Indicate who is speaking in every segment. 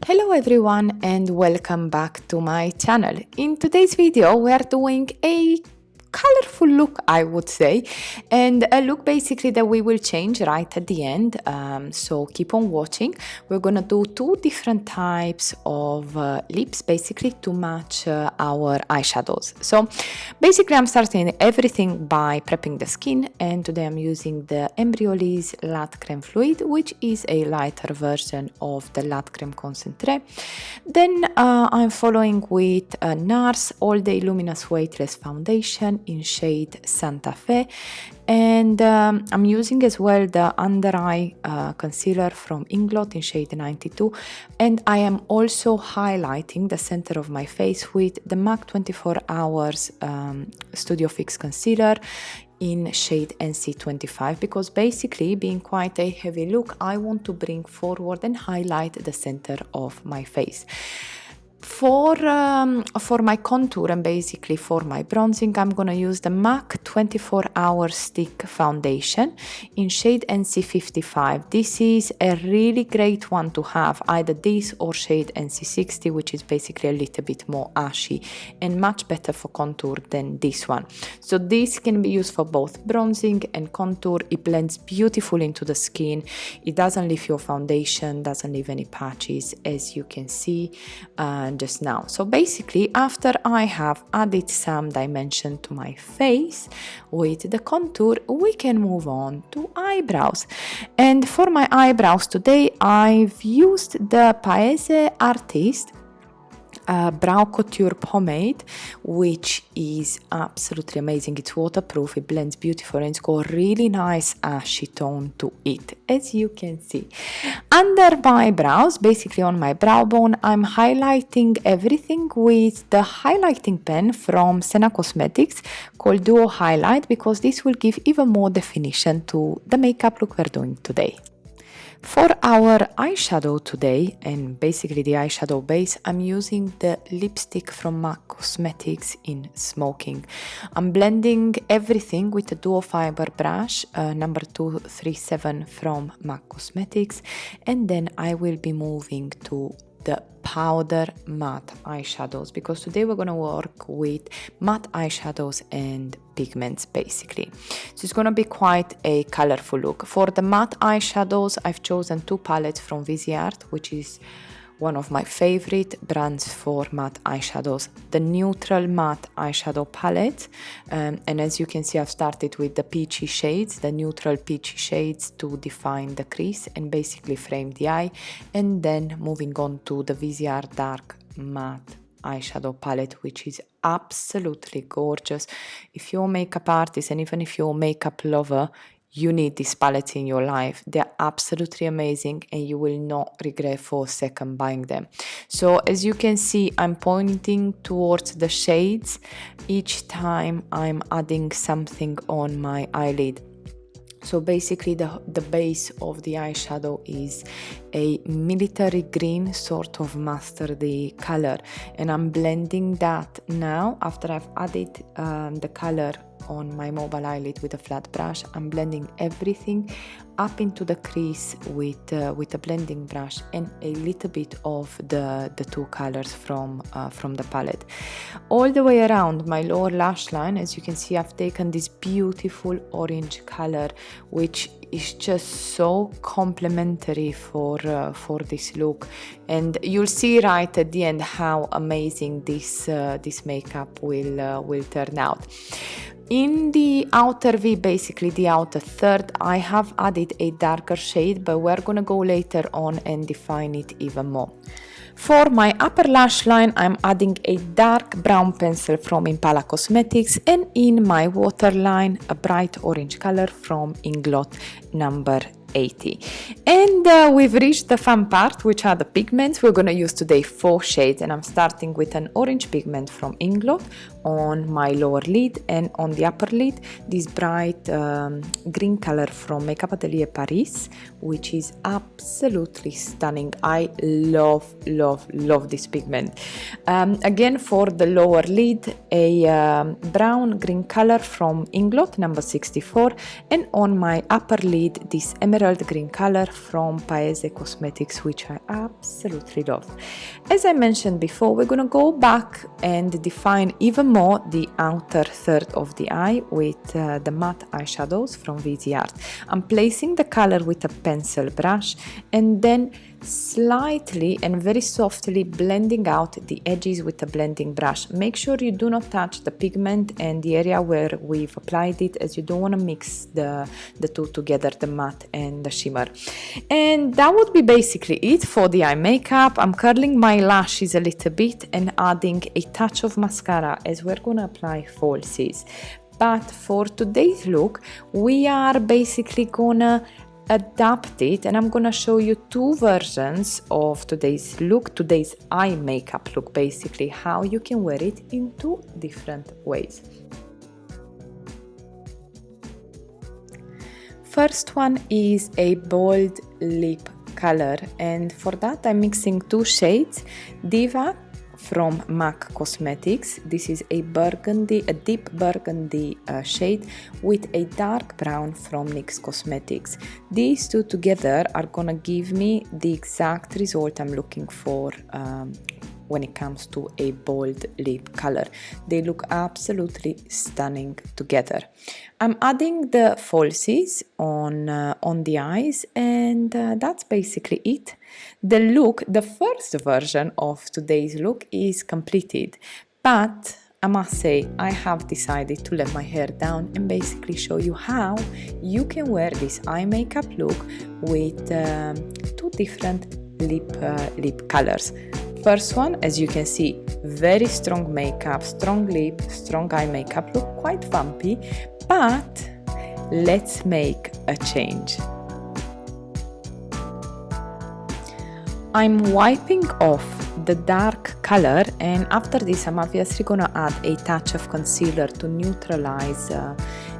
Speaker 1: Hello everyone and welcome back to my channel. In today's video we are doing a colorful look, I would say, and a look basically that we will change right at the end, so keep on watching. We're gonna do two different types of lips basically to match our eyeshadows. So basically I'm starting everything by prepping the skin, and today I'm using the Embryolisse Latte Creme Fluid, which is a lighter version of the Latte Creme Concentrate. Then I'm following with NARS All Day Luminous Weightless Foundation in shade Santa Fe, and I'm using as well the under eye concealer from Inglot in shade 92, and I am also highlighting the center of my face with the MAC 24 Hours Studio Fix Concealer in shade NC25, because basically, being quite a heavy look, I want to bring forward and highlight the center of my face. For my contour and basically for my bronzing, I'm gonna use the MAC 24 Hour Stick Foundation in shade NC55. This is a really great one to have, either this or shade NC60, which is basically a little bit more ashy and much better for contour than this one. So this can be used for both bronzing and contour. It blends beautifully into the skin. It doesn't leave your foundation, doesn't leave any patches, as you can see just now. So basically, after I have added some dimension to my face with the contour, we can move on to eyebrows. And for my eyebrows today, I've used the Paese Artist brow couture pomade, which is absolutely amazing. It's waterproof, it blends beautiful, and it's got a really nice ashy tone to it, as you can see. Under my brows, basically on my brow bone, I'm highlighting everything with the highlighting pen from Senna Cosmetics called Duo Highlight, because this will give even more definition to the makeup look we're doing today. For our eyeshadow today, and basically the eyeshadow base, I'm using the lipstick from MAC Cosmetics in Smoking. I'm blending everything with a dual fiber brush, number 237 from MAC Cosmetics, and then I will be moving to the powder matte eyeshadows, because today we're going to work with matte eyeshadows and pigments basically. So it's going to be quite a colorful look. For the matte eyeshadows, I've chosen two palettes from Viseart, which is one of my favorite brands for matte eyeshadows, the Neutral Matte Eyeshadow Palette. And as you can see, I've started with the peachy shades, the neutral peachy shades, to define the crease and basically frame the eye. And then moving on to the Viseart Dark Matte Eyeshadow Palette, which is absolutely gorgeous. If you're a makeup artist and even if you're a makeup lover, you need these palettes in your life. They're absolutely amazing and you will not regret for a second buying them. So as you can see, I'm pointing towards the shades each time I'm adding something on my eyelid. So basically the base of the eyeshadow is a military green sort of mustardy color, and I'm blending that now. After I've added the color on my mobile eyelid with a flat brush, I'm blending everything up into the crease with a blending brush and a little bit of the two colors from the palette. All the way around my lower lash line, as you can see, I've taken this beautiful orange color, which is just so complementary for this look, and you'll see right at the end how amazing this makeup will turn out. In the outer V, basically the outer third, I have added a darker shade, but we're gonna go later on and define it even more. For my upper lash line, I'm adding a dark brown pencil from Impala Cosmetics, and in my waterline, a bright orange color from Inglot number 80. And we've reached the fun part, which are the pigments. We're going to use today 4 shades, and I'm starting with an orange pigment from Inglot on my lower lid, and on the upper lid this bright green color from Makeup Atelier Paris, which is absolutely stunning. I love this pigment. Again, for the lower lid, a brown green color from Inglot number 64, and on my upper lid this emerald emerald green color from Paese Cosmetics, which I absolutely love. As I mentioned before, we're gonna go back and define even more the outer third of the eye with the matte eyeshadows from VZ Art. I'm placing the color with a pencil brush and then slightly and very softly blending out the edges with a blending brush. Make sure you do not touch the pigment and the area where we've applied it, as you don't want to mix the two together, the matte and the shimmer. And that would be basically it for the eye makeup. I'm curling my lashes a little bit and adding a touch of mascara as we're gonna apply falsies. But for today's look, we are basically gonna adapt it, and I'm gonna show you two versions of today's look, today's eye makeup look, basically how you can wear it in two different ways. First one is a bold lip color, and for that I'm mixing two shades. Diva from MAC Cosmetics. This is a burgundy, a deep burgundy shade with a dark brown from NYX Cosmetics. These two together are gonna give me the exact result I'm looking for when it comes to a bold lip color. They look absolutely stunning together. I'm adding the falsies on the eyes, and that's basically it. The look, the first version of today's look is completed, but I must say I have decided to let my hair down and basically show you how you can wear this eye makeup look with two different lip colors. First one, as you can see, very strong makeup, strong lip, strong eye makeup, look quite vampy, but let's make a change. I'm wiping off the dark color, and after this I'm obviously gonna add a touch of concealer to neutralize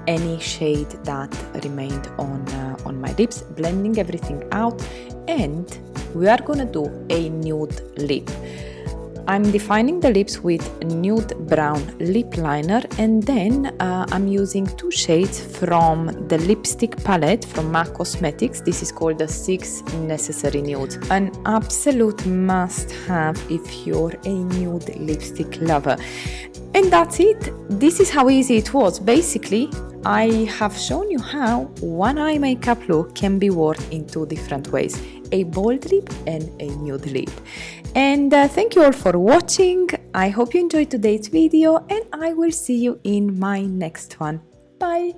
Speaker 1: any shade that remained on my lips, blending everything out, and we are gonna do a nude lip. I'm defining the lips with nude brown lip liner, and then I'm using two shades from the lipstick palette from MAC Cosmetics. This is called the 6 Necessary Nudes. An absolute must-have if you're a nude lipstick lover. And that's it. This is how easy it was. Basically, I have shown you how one eye makeup look can be worn in two different ways, a bold lip and a nude lip. And thank you all for watching. I hope you enjoyed today's video, and I will see you in my next one. Bye!